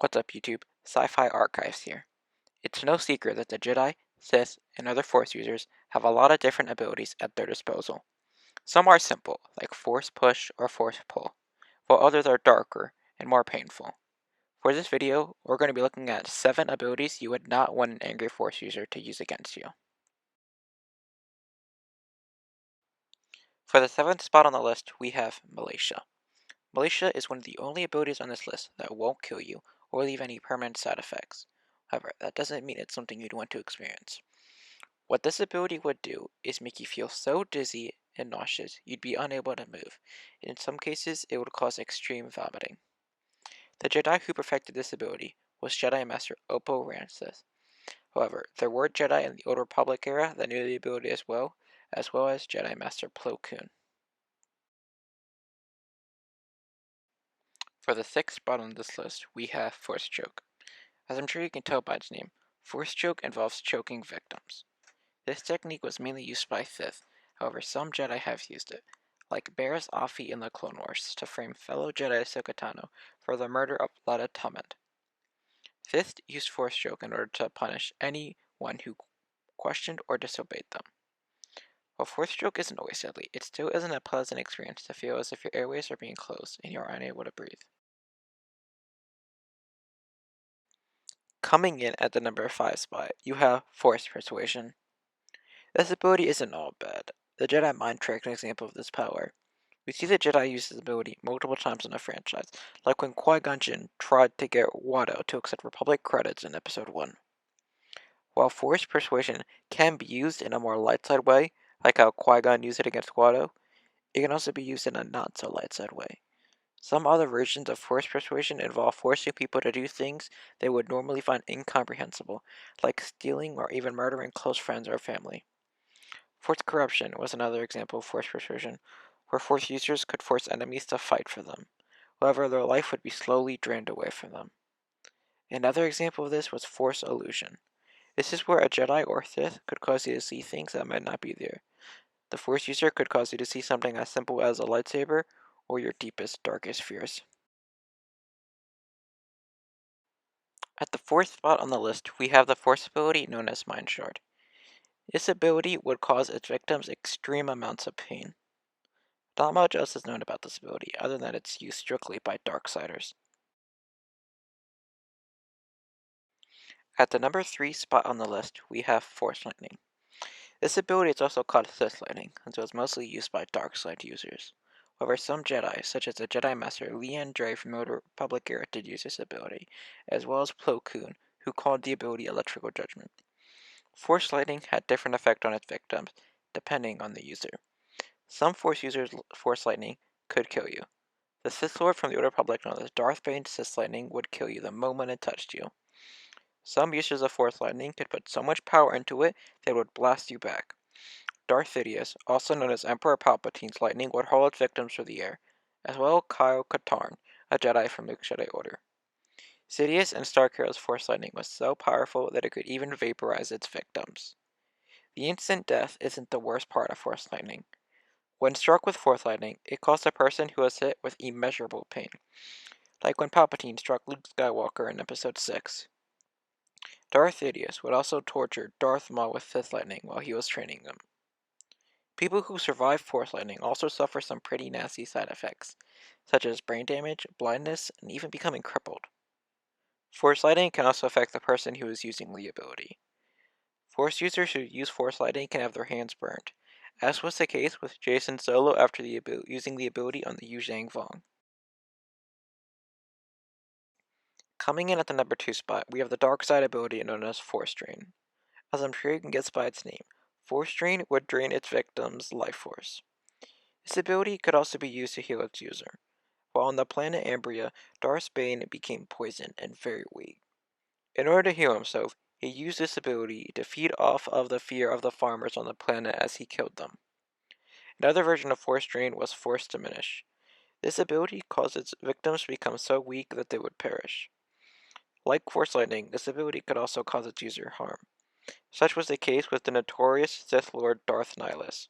What's up YouTube, Sci-Fi Archives here. It's no secret that the Jedi, Sith, and other Force users have a lot of different abilities at their disposal. Some are simple, like Force Push or Force Pull, while others are darker and more painful. For this video, we're going to be looking at 7 abilities you would not want an angry Force user to use against you. For the 7th spot on the list, we have Militia. Militia is one of the only abilities on this list that won't kill you or leave any permanent side effects. However, that doesn't mean it's something you'd want to experience. What this ability would do is make you feel so dizzy and nauseous you'd be unable to move. In some cases, it would cause extreme vomiting. The Jedi who perfected this ability was Jedi Master Oppo Rancid. However, there were Jedi in the Old Republic era that knew the ability as well as Jedi Master Plo Koon. For the 6th spot on this list, we have Force Choke. As I'm sure you can tell by its name, Force Choke involves choking victims. This technique was mainly used by Sith, however some Jedi have used it, like Barriss Offee in the Clone Wars, to frame fellow Jedi Ahsoka Tano for the murder of Lada Tumand. Sith used Force Choke in order to punish anyone who questioned or disobeyed them. While Force Choke isn't always deadly, it still isn't a pleasant experience to feel as if your airways are being closed and you're unable to breathe. Coming in at the number 5 spot, you have Force Persuasion. This ability isn't all bad. The Jedi Mind Trick is an example of this power. We see the Jedi use this ability multiple times in the franchise, like when Qui-Gon Jinn tried to get Watto to accept Republic credits in Episode 1. While Force Persuasion can be used in a more light side way, like how Qui-Gon used it against Watto, it can also be used in a not so light side way. Some other versions of Force Persuasion involve forcing people to do things they would normally find incomprehensible, like stealing or even murdering close friends or family. Force Corruption was another example of Force Persuasion, where Force users could force enemies to fight for them. However, their life would be slowly drained away from them. Another example of this was Force Illusion. This is where a Jedi or Sith could cause you to see things that might not be there. The Force user could cause you to see something as simple as a lightsaber or your deepest, darkest fears. At the 4th spot on the list, we have the Force ability known as Mind Shard. This ability would cause its victims extreme amounts of pain. Not much else is known about this ability, other than its use strictly by Darksiders. At the number 3 spot on the list, we have Force Lightning. This ability is also called Sith Lightning, and so it's mostly used by Darkside users. However, some Jedi, such as the Jedi Master Lian Dre from the Old Republic era, did use this ability, as well as Plo Koon, who called the ability Electrical Judgment. Force Lightning had different effect on its victims, depending on the user. Some Force users' Force Lightning could kill you. The Sith Lord from the Old Republic known as Darth Bane's Sith Lightning would kill you the moment it touched you. Some users of Force Lightning could put so much power into it that it would blast you back. Darth Sidious, also known as Emperor Palpatine's lightning, would hurl its victims through the air, as well as Kyle Katarn, a Jedi from the Jedi Order. Sidious and Starkill's Force Lightning was so powerful that it could even vaporize its victims. The instant death isn't the worst part of Force Lightning. When struck with Force Lightning, it caused a person who was hit with immeasurable pain, like when Palpatine struck Luke Skywalker in Episode 6. Darth Sidious would also torture Darth Maul with Sith Lightning while he was training them. People who survive Force Lightning also suffer some pretty nasty side effects, such as brain damage, blindness, and even becoming crippled. Force Lightning can also affect the person who is using the ability. Force users who use Force Lightning can have their hands burned, as was the case with Jacen Solo after using the ability on the Yu Zhang Vong. Coming in at the number 2 spot, we have the dark side ability known as Force Drain. As I'm sure you can guess by its name, Force Drain would drain its victim's life force. This ability could also be used to heal its user. While on the planet Ambria, Darth Bane became poisoned and very weak. In order to heal himself, he used this ability to feed off of the fear of the farmers on the planet as he killed them. Another version of Force Drain was Force Diminish. This ability caused its victims to become so weak that they would perish. Like Force Lightning, this ability could also cause its user harm. Such was the case with the notorious Sith Lord Darth Nihilus.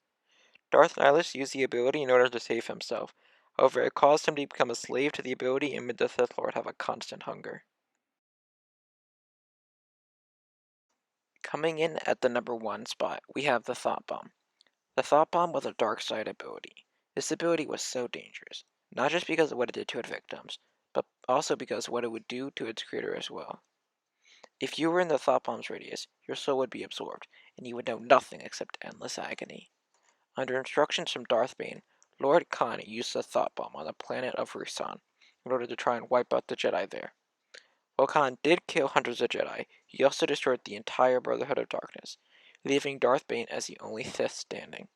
Darth Nihilus used the ability in order to save himself. However, it caused him to become a slave to the ability and made the Sith Lord have a constant hunger. Coming in at the number 1 spot, we have the Thought Bomb. The Thought Bomb was a dark side ability. This ability was so dangerous, not just because of what it did to its victims, but also because of what it would do to its creator as well. If you were in the Thought Bomb's radius, your soul would be absorbed, and you would know nothing except endless agony. Under instructions from Darth Bane, Lord Khan used the Thought Bomb on the planet of Rusan in order to try and wipe out the Jedi there. While Khan did kill hundreds of Jedi, he also destroyed the entire Brotherhood of Darkness, leaving Darth Bane as the only Sith standing.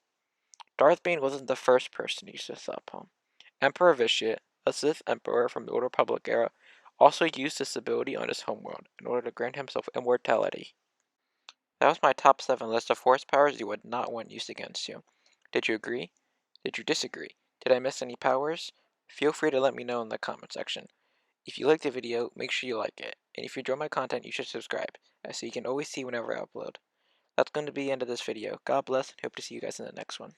Darth Bane wasn't the first person to use the Thought Bomb. Emperor Vitiate, a Sith Emperor from the Old Republic era, also used this ability on his homeworld in order to grant himself immortality. That was my top 7 list of force powers you would not want used against you. Did you agree? Did you disagree? Did I miss any powers? Feel free to let me know in the comment section. If you liked the video, make sure you like it, and if you enjoy my content, you should subscribe, so you can always see whenever I upload. That's going to be the end of this video. God bless, and hope to see you guys in the next one.